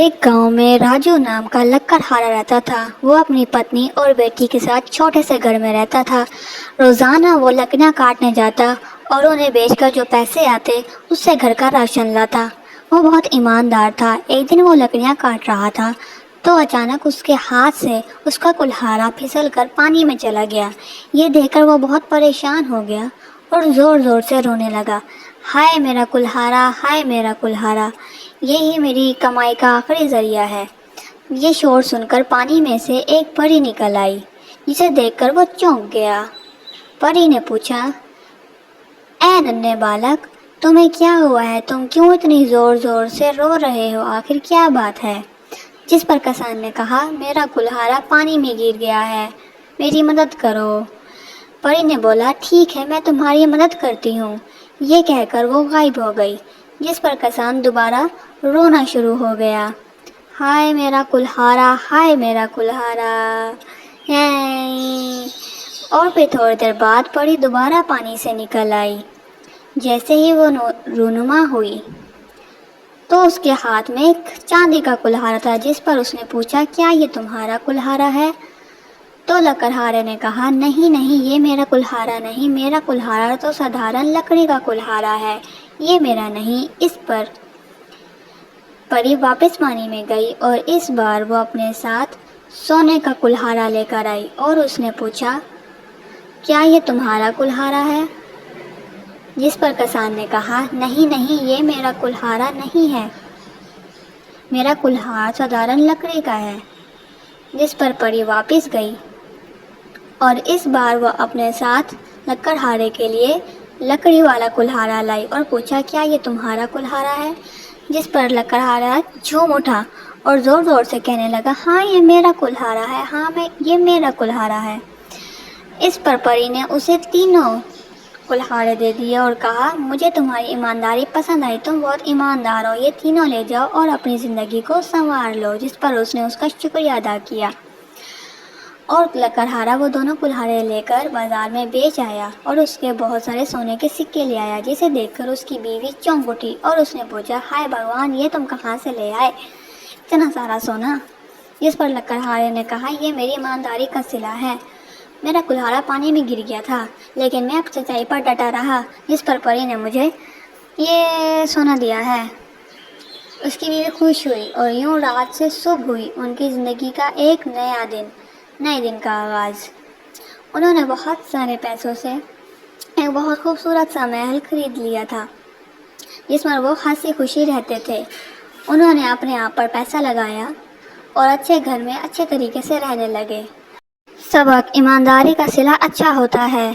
ایک گاؤں میں راجو نام کا لکڑہارا رہتا تھا۔ وہ اپنی پتنی اور بیٹی کے ساتھ چھوٹے سے گھر میں رہتا تھا۔ روزانہ وہ لکڑیاں کاٹنے جاتا اور انہیں بیچ کر جو پیسے آتے اس سے گھر کا راشن لاتا۔ وہ بہت ایماندار تھا۔ ایک دن وہ لکڑیاں کاٹ رہا تھا تو اچانک اس کے ہاتھ سے اس کا کلہاڑا پھسل کر پانی میں چلا گیا۔ یہ دیکھ کر وہ بہت پریشان ہو گیا اور زور زور سے رونے لگا۔ ہائے میرا کلہاڑا، ہائے میرا کلہاڑا، یہی میری کمائی کا آخری ذریعہ ہے۔ یہ شور سن کر پانی میں سے ایک پری نکل آئی، جسے دیکھ کر وہ چونک گیا۔ پری نے پوچھا، اے ننھے بالک، تمہیں کیا ہوا ہے؟ تم کیوں اتنی زور زور سے رو رہے ہو؟ آخر کیا بات ہے؟ جس پر کسان نے کہا، میرا کلہاڑا پانی میں گر گیا ہے، میری مدد کرو۔ پری نے بولا، ٹھیک ہے، میں تمہاری مدد کرتی ہوں۔ یہ کہہ کر وہ غائب ہو گئی، جس پر کسان دوبارہ رونا شروع ہو گیا۔ ہائے میرا کلہاڑا، ہائے میرا کلہاڑا، اور پھر تھوڑی دیر بعد پری دوبارہ پانی سے نکل آئی۔ جیسے ہی وہ رونما ہوئی تو اس کے ہاتھ میں ایک چاندی کا کلہاڑا تھا، جس پر اس نے پوچھا، کیا یہ تمہارا کلہاڑا ہے؟ تو لکڑہارے نے کہا، نہیں نہیں، یہ میرا کلہاڑا نہیں، میرا کلہاڑا تو سادھارن لکڑی کا کلہاڑا ہے، یہ میرا نہیں۔ اس پر پری واپس پانی میں گئی اور اس بار وہ اپنے ساتھ سونے کا کلہاڑا لے کر آئی اور اس نے پوچھا، کیا یہ تمہارا کلہاڑا ہے؟ جس پر کسان نے کہا، نہیں نہیں، یہ میرا کلہاڑا نہیں ہے، میرا کلہاڑا سادھارن لکڑی کا ہے۔ جس پر پری واپس گئی اور اس بار وہ اپنے ساتھ لکڑہارے کے لیے لکڑی والا کلہاڑا لائی اور پوچھا، کیا یہ تمہارا کلہاڑا ہے؟ جس پر لکڑہارا جھوم اٹھا اور زور زور سے کہنے لگا، ہاں یہ میرا کلہاڑا ہے، ہاں یہ میرا کلہاڑا ہے۔ اس پر پری نے اسے تینوں کلہاڑے دے دیے اور کہا، مجھے تمہاری ایمانداری پسند آئی، تم بہت ایماندار ہو، یہ تینوں لے جاؤ اور اپنی زندگی کو سنوار لو۔ جس پر اس نے اس کا شکریہ ادا کیا اور لکڑہارا وہ دونوں کلہاڑے لے کر بازار میں بیچ آیا اور اس کے بہت سارے سونے کے سکے لے آیا، جسے دیکھ کر اس کی بیوی چونک اٹھی اور اس نے پوچھا، ہائے بھگوان، یہ تم کہاں سے لے آئے اتنا سارا سونا؟ جس پر لکڑہارے نے کہا، یہ میری ایمانداری کا صلہ ہے، میرا کلہاڑا پانی میں گر گیا تھا لیکن میں سچائی پر ڈٹا رہا، جس پر پری نے مجھے یہ سونا دیا ہے۔ اس کی بیوی خوش ہوئی اور یوں رات سے صبح ہوئی ان کی زندگی کا ایک نئے دن کا آغاز۔ انہوں نے بہت سارے پیسوں سے ایک بہت خوبصورت سا محل خرید لیا تھا، جس میں وہ ہنسی خوشی رہتے تھے۔ انہوں نے اپنے آپ پر پیسہ لگایا اور اچھے گھر میں اچھے طریقے سے رہنے لگے۔ سبق: ایمانداری کا صلہ اچھا ہوتا ہے۔